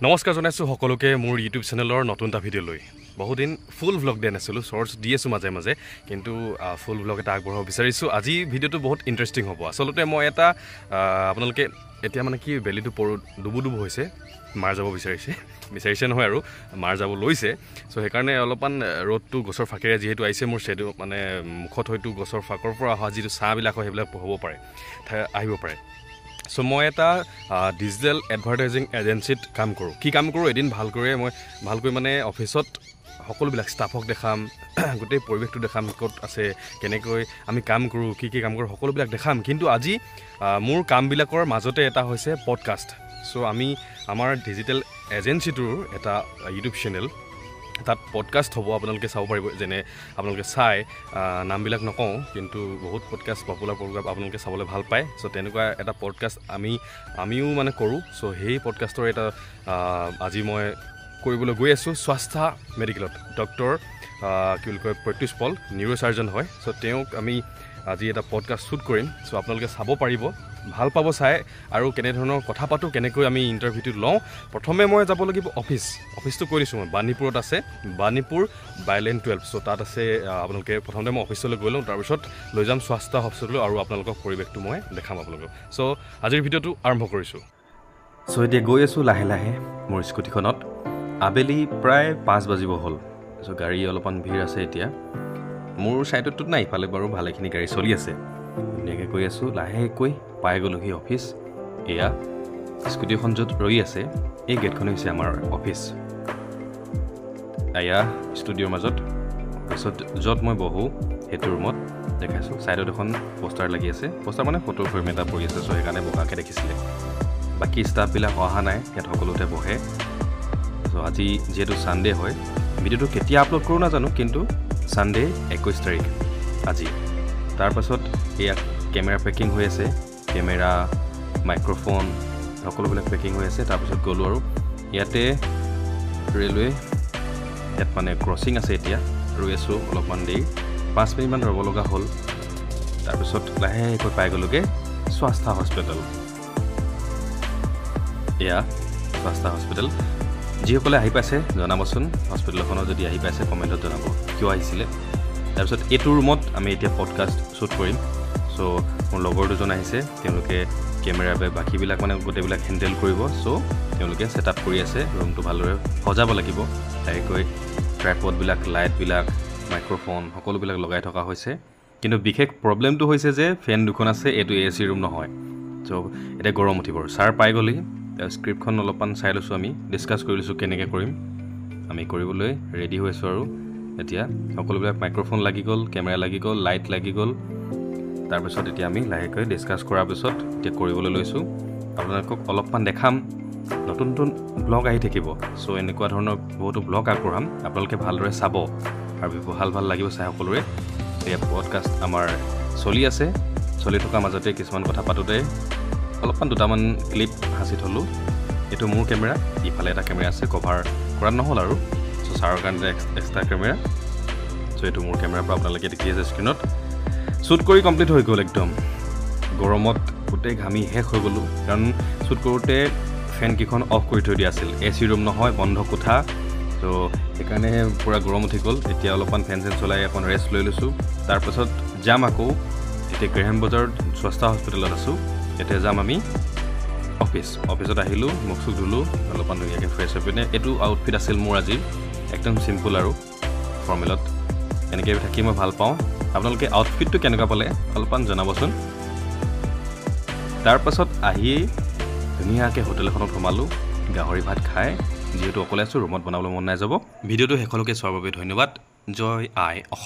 নমস্কাৰ জনাইছোঁ সকলোকে মোৰ ইউটিউব চেনেলৰ নতুন এটা ভিডিঅ'লৈ। বহুদিন ফুল ভ্লগ দিয়া নাছিলোঁ, শ্বৰ্টছ দি আছোঁ মাজে মাজে, কিন্তু ফুল ভ্লগ এটা আগবঢ়াব বিচাৰিছোঁ। আজি ভিডিঅ'টো বহুত ইণ্টাৰেষ্টিং হ'ব। আচলতে মই এটা আপোনালোকে এতিয়া মানে কি বেলিটো ডুবু হৈছে, মাৰ যাব বিচাৰিছে নহয় আৰু মাৰ যাব লৈছে। চ' সেইকাৰণে অলপমান ৰ'দটো গছৰ ফাঁকেৰে যিহেতু আহিছে, মোৰ শ্বেডো মানে মুখত হয়তো গছৰ ফাঁকৰ পৰা অহা যিটো ছাঁবিলাক হয় সেইবিলাক হ'ব পাৰে, আহিব পাৰে। চ' মই এটা ডিজিটেল এডভাৰটাইজিং এজেঞ্চিত কাম কৰোঁ। কি কাম কৰোঁ এদিন ভালকৈ মানে অফিচত সকলোবিলাক ষ্টাফক দেখাম, গোটেই পৰিৱেশটো দেখাম, ক'ত আছে, কেনেকৈ আমি কাম কৰোঁ, কি কাম কৰোঁ, সকলোবিলাক দেখাম। কিন্তু আজি মোৰ কামবিলাকৰ মাজতে এটা হৈছে পডকাষ্ট। চ' আমাৰ ডিজিটেল এজেঞ্চিটোৰ এটা ইউটিউব চেনেল, তাত পডকাষ্ট হ'ব, আপোনালোকে চাব পাৰিব। যেনে আপোনালোকে চাই নামবিলাক নকওঁ, কিন্তু বহুত পডকাষ্ট পপুলাৰ প্ৰগ্ৰাম আপোনালোকে চাবলৈ ভাল পায়। চ' তেনেকুৱা এটা পডকাষ্ট আমিও মানে কৰোঁ। চ' সেই পডকাষ্টৰ এটা আজি মই কৰিবলৈ গৈ আছোঁ স্বাস্থ্য মেডিকেলত। ডক্টৰ কি বুলি কয় প্ৰত্যুষ পল, নিউৰ' চাৰ্জন হয়। চ' তেওঁক আমি আজি এটা পডকাষ্ট শ্বুট কৰিম। চ' আপোনালোকে চাব পাৰিব, ভাল পাব চাই, আৰু কেনেধৰণৰ কথা পাতোঁ, কেনেকৈ আমি ইণ্টাৰভিউটো লওঁ। প্ৰথমে মই যাব লাগিব অফিচটো কৈ দিছোঁ মই বাণীপুৰত আছে, বাণীপুৰ বাইলেন 12। চ' তাত আছে আপোনালোকে প্ৰথমতে মই অফিচলৈ গৈ লওঁ, তাৰপিছত লৈ যাম স্বাস্থ্য হস্পিটেললৈ, আৰু আপোনালোকক পৰিৱেশটো মই দেখাম আপোনালোকক। চ' আজিৰ ভিডিঅ'টো আৰম্ভ কৰিছোঁ। চ' এতিয়া গৈ আছোঁ লাহে লাহে মোৰ স্কুটিখনত। আবেলি প্ৰায় 5 বাজিব হ'ল। চ' গাড়ী অলপমান ভিৰ আছে এতিয়া। মোৰ ছাইডততো নাই, ইফালে বাৰু ভালেখিনি গাড়ী চলি আছে। ধুনীয়াকৈ গৈ আছোঁ, লাহেকৈ পাই গ'লোহি অফিচ। এয়া স্কুটিখন য'ত ৰৈ আছে, এই গেটখন হৈছে আমাৰ অফিচ। এয়া ষ্টুডিঅ'ৰ মাজত, অফিচত য'ত মই বহোঁ সেইটো ৰুমত দেখাইছোঁ। ছাইডত এখন পোষ্টাৰ লাগি আছে, পোষ্টাৰ মানে ফটো ফ্ৰেম এটা পৰি আছে। চ' সেইকাৰণে বগাকৈ দেখিছিলে। বাকী ষ্টাফবিলাক অহা নাই, ইয়াত সকলোতে বহে। চ' আজি যিহেতু ছানডে হয়, ভিডিঅ'টো কেতিয়া আপলোড কৰোঁ নাজানো, কিন্তু ছানডে 21 তাৰিখ আজি। তাৰপাছত এয়া কেমেৰা পেকিং হৈ আছে, কেমেৰা, মাইক্ৰ'ফোন সকলোবিলাক পেকিং হৈ আছে। তাৰপিছত গ'লোঁ আৰু ইয়াতে ৰেলৱে, ইয়াত মানে ক্ৰচিং আছে। এতিয়া ৰৈ আছোঁ অলপমান দেৰি, 5 মিনিটমান ৰ'ব লগা হ'ল। তাৰপিছত লাহেকৈ পাই গ'লোগৈ স্বাস্থ্য হস্পিটেল। এয়া স্বাস্থ্য হস্পিটেল। যিসকলে আহি পাইছে জনাবচোন, হস্পিটেলখনত যদি আহি পাইছে কমেণ্টত জনাব কিয় আহিছিলে। তাৰপিছত এইটো ৰুমত আমি এতিয়া পডকাষ্ট শ্বুট কৰিম। চ' মোৰ লগৰ দুজন আহিছে, তেওঁলোকে কেমেৰা বাকীবিলাক মানে গোটেইবিলাক হেণ্ডেল কৰিব। চ' তেওঁলোকে ছেট আপ কৰি আছে, ৰুমটো ভালদৰে সজাব লাগিব। লাহেকৈ ট্ৰাইপডবিলাক, লাইটবিলাক, মাইক্ৰ'ফোন সকলোবিলাক লগাই থকা হৈছে। কিন্তু বিশেষ প্ৰব্লেমটো হৈছে যে ফেন দুখন আছে, এইটো AC ৰুম নহয়। চ' এতিয়া গৰম উঠিব। ছাৰ পাই গ'লেই স্ক্ৰিপ্টখন অলপমান চাই লৈছোঁ, আমি ডিছকাছ কৰি লৈছোঁ কেনেকৈ কৰিম। আমি কৰিবলৈ ৰেডি হৈ আছোঁ। আৰু এতিয়া সকলোবিলাক মাইক্ৰ'ফোন লাগি গ'ল, কেমেৰা লাগি গ'ল, লাইট লাগি গ'ল। তাৰপিছত এতিয়া আমি লাহেকৈ ডিছকাছ কৰাৰ পিছত এতিয়া কৰিবলৈ লৈছোঁ। আপোনালোকক অলপমান দেখাম, নতুন ব্লগ আহি থাকিব। চ' এনেকুৱা ধৰণৰ বহুতো ব্লগ আগবঢ়াম, আপোনালোকে ভালদৰে চাব আৰু ভাল লাগিব চাই সকলোৰে। এয়া পডকাষ্ট আমাৰ চলি আছে, চলি থকাৰ মাজতে কিছুমান কথা পাতোঁতে অলপমান দুটামান ক্লিপ সাঁচি থ'লোঁ। এইটো মোৰ কেমেৰা, ইফালে এটা কেমেৰা আছে, কভাৰ কৰা নহ'ল আৰু। চ' ছাৰৰ কাৰণে এক্সট্ৰা কেমেৰা। চ' এইটো মোৰ কেমেৰাৰ পৰা আপোনালোকে দেখি আছে স্ক্ৰীণত। শ্বুট কৰি কমপ্লিট হৈ গ'ল একদম। গৰমত গোটেই ঘামি শেষ হৈ গ'লোঁ, কাৰণ শ্বুট কৰোঁতে ফেনকেইখন অফ কৰি থৈ দিয়া আছিল। AC ৰুম নহয়, বন্ধ কোঠা। ত' সেইকাৰণে পূৰা গৰম উঠি গ'ল। এতিয়া অলপমান ফেন চলাই অকণ ৰেষ্ট লৈ লৈছোঁ। তাৰপাছত যাম আকৌ, এতিয়া গ্ৰেহাম বজাৰত স্বাস্থ্য হস্পিটেলত আছোঁ। এতিয়া যাম আমি অফিচত আহিলোঁ, মুখ চুখ ধুলোঁ, অলপমান ধুনীয়াকৈ ফ্ৰেছ হৈ পিনে। এইটো আউটফিট আছিল মোৰ আজি, একদম চিম্পুল আৰু ফৰ্মেলত। এনেকৈ থাকি মই ভাল পাওঁ। আপোনালোকে আউটফিটটো কেনেকুৱা পালে অলপমান জনাবচোন। তাৰপাছত আহিয়েই ধুনীয়াকৈ হোটেলখনত সোমালোঁ, গাহৰি ভাত খাই। যিহেতু অকলে আছোঁ, ৰুমত বনাবলৈ মন নাই যাব। ভিডিঅ'টো শেষলৈকে চোৱাৰ বাবে ধন্যবাদ। জয় আই অসম।